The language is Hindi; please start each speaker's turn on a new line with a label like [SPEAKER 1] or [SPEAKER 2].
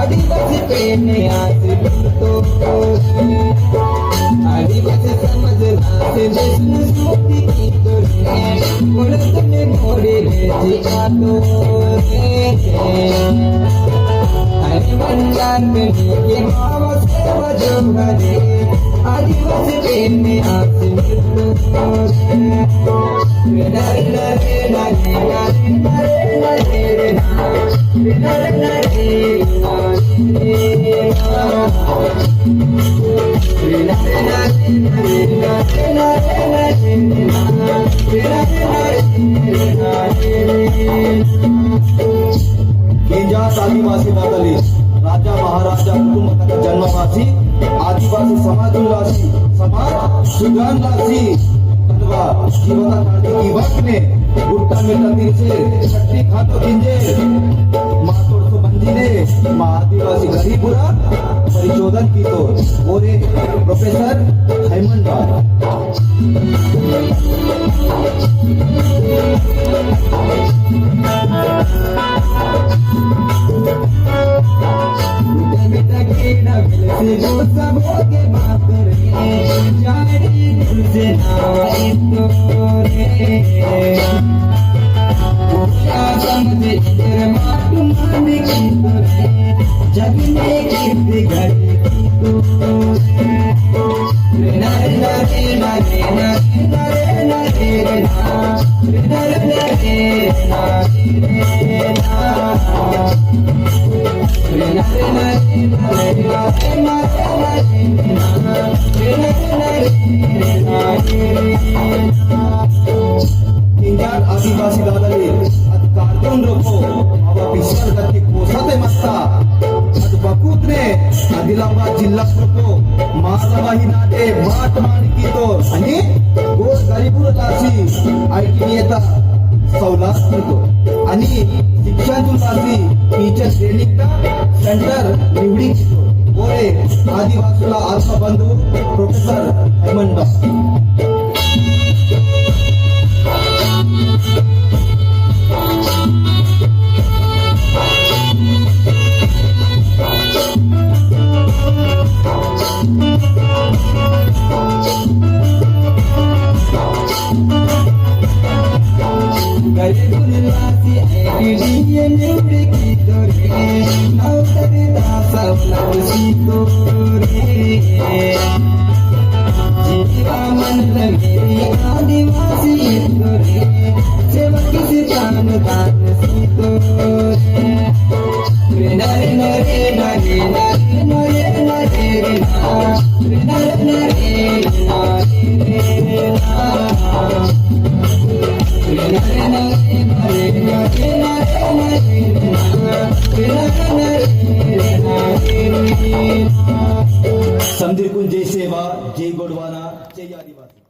[SPEAKER 1] आदिवासी पेने आज तो आदिवासी समझना से संस्कृति की तो मुड़त में मोड़े ले आतो हरे बंजार में के मावा से बजो भरे आदिवासी पेने आज तो
[SPEAKER 2] आदिवासी दादली राजा महाराजा कुटुंब जन्मवासी आदिवासी समाज सुजान राशि अथवा जीवता काटी वक्त ने गुट्टा मेटा तीर्चे शक्ति खातो गिंजे मातोड़ सो बंजीने मा आदिवासी गरीबुरा परिशोधन की तो बोरे प्रोफेसर हेमंत
[SPEAKER 1] जग में कीर्ति घड़ी
[SPEAKER 2] आदिवासी दादली कार्टून रोको बाबा पिसर गति कोसाते मस्ता बकूत्रे आदिलाबाद जिल्हा रोको मासवाही नाटे बाट मानकी तो आणि गोर गरीबुर लासी आयटी येता सवलास तो आणि शिक्षण लासी टीचर ट्रेनिंग सेंटर निवडी ओरे आदिवासीला आत्मा बंधू प्रोफेसर हेमंत समधीर कुंज जय सेवा जय गोडवाना जय आदिवासी।